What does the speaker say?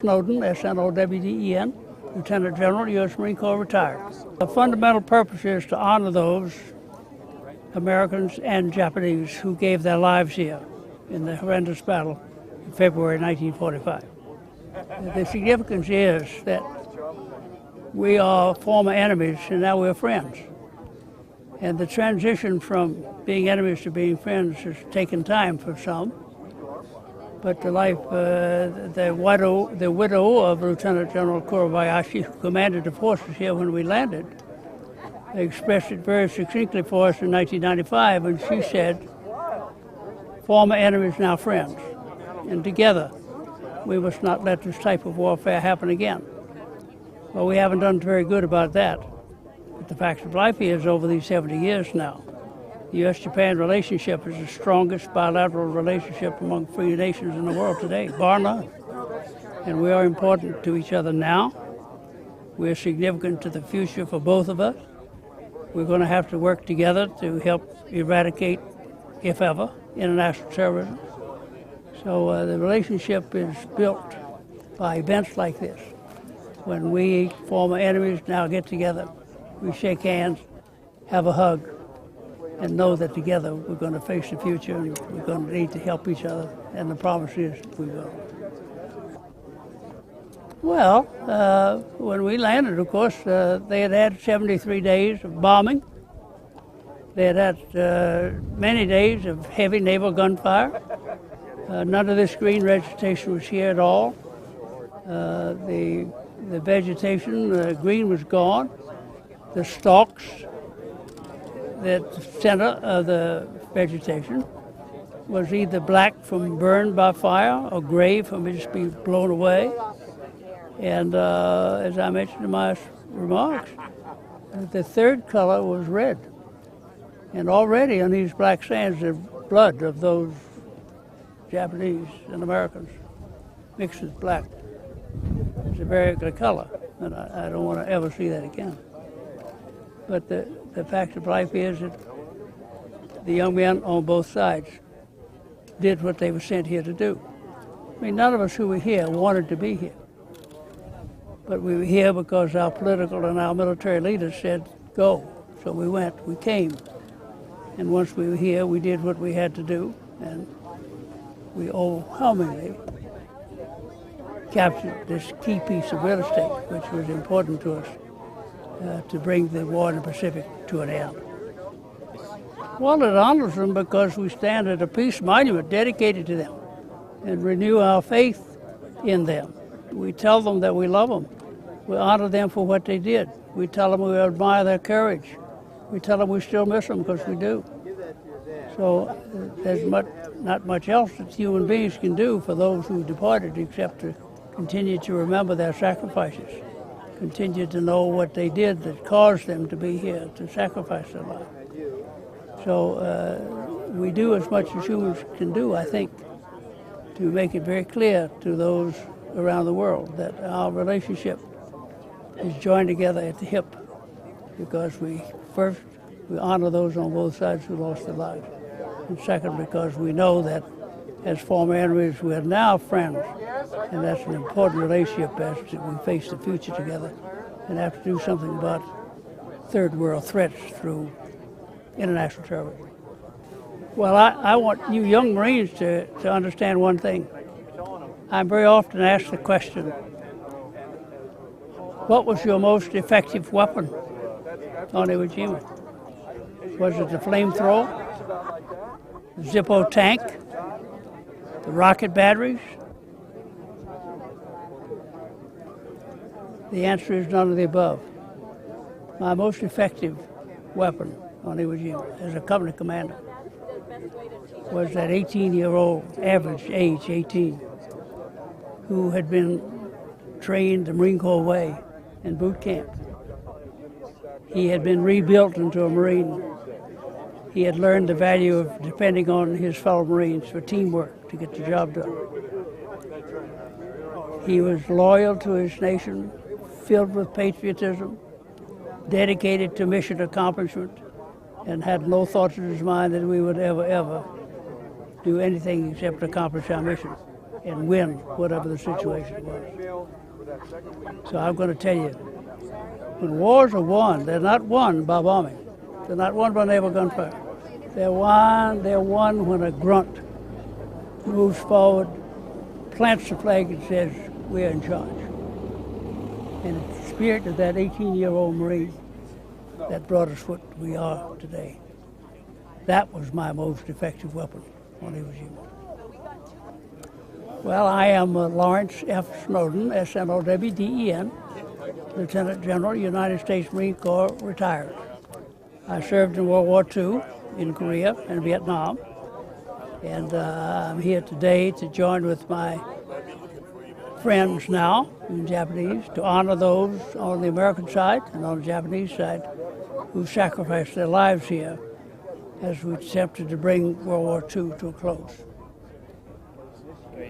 Snowden, S-N-O-W-D-E-N, Lieutenant General, U.S. Marine Corps, retired. The fundamental purpose is to honor those Americans and Japanese who gave their lives here in the horrendous battle in February 1945. The significance is that we are former enemies and now we're friends. And the transition from being enemies to being friends has taken time for some. But the widow of Lieutenant General Kurobayashi, who commanded the forces here when we landed, expressed it very succinctly for us in 1995, and she said, "Former enemies, now friends, and together we must not let this type of warfare happen again." Well, we haven't done very good about that. But the fact of life is, over these 70 years now, the U.S.-Japan relationship is the strongest bilateral relationship among free nations in the world today, bar none. And we are important to each other now. We're significant to the future for both of us. We're going to have to work together to help eradicate, if ever, international terrorism. So the relationship is built by events like this. When we, former enemies, now get together, we shake hands, have a hug, and know that together we're going to face the future and we're going to need to help each other, and the promise is we will. Well, when we landed, of course, they had had 73 days of bombing. They had had many days of heavy naval gunfire. None of this green vegetation was here at all. The vegetation, green was gone. The stalks, the center of the vegetation, was either black from burned by fire or gray from just being blown away. And as I mentioned in my remarks, the third color was red. And already on these black sands, the blood of those Japanese and Americans mixed with black. It's a very ugly color, and I don't want to ever see that again. But the fact of life is that the young men on both sides did what they were sent here to do. I mean, none of us who were here wanted to be here. But we were here because our political and our military leaders said, go. So we went, we came. And once we were here, we did what we had to do, and we overwhelmingly captured this key piece of real estate, which was important to us to bring the war in the Pacific to an end. Well, it honors them because we stand at a peace monument dedicated to them and renew our faith in them. We tell them that we love them. We honor them for what they did. We tell them we admire their courage. We tell them we still miss them, because we do. So there's not much else that human beings can do for those who departed except to continue to remember their sacrifices, continue to know what they did that caused them to be here, to sacrifice their life. So we do as much as humans can do, I think, to make it very clear to those around the world that our relationship is joined together at the hip, because we honor those on both sides who lost their lives. And second, because we know that as former enemies, we are now friends. And that's an important relationship as we face the future together and have to do something about third world threats through international terrorism. Well, I want you young Marines to understand one thing. I'm very often asked the question, what was your most effective weapon on Iwo Jima? Was it the flamethrower, the Zippo tank, the rocket batteries? The answer is none of the above. My most effective weapon on Iwo Jima as a company commander was that 18-year-old, average age 18, who had been trained the Marine Corps way in boot camp. He had been rebuilt into a Marine. He had learned the value of depending on his fellow Marines for teamwork to get the job done. He was loyal to his nation, filled with patriotism, dedicated to mission accomplishment, and had no thoughts in his mind that we would ever do anything except accomplish our mission. and win whatever the situation was. So I'm going to tell you, when wars are won, they're not won by bombing. They're not won by naval gunfire. They're won when a grunt moves forward, plants the flag and says, we're in charge. And it's the spirit of that 18-year-old Marine that brought us what we are today. That was my most effective weapon on Iwo Jima. Well, I am Lawrence F. Snowden, S-N-O-W-D-E-N, Lieutenant General, United States Marine Corps, retired. I served in World War II in Korea and Vietnam, and I'm here today to join with my friends now in Japanese to honor those on the American side and on the Japanese side who sacrificed their lives here as we attempted to bring World War II to a close.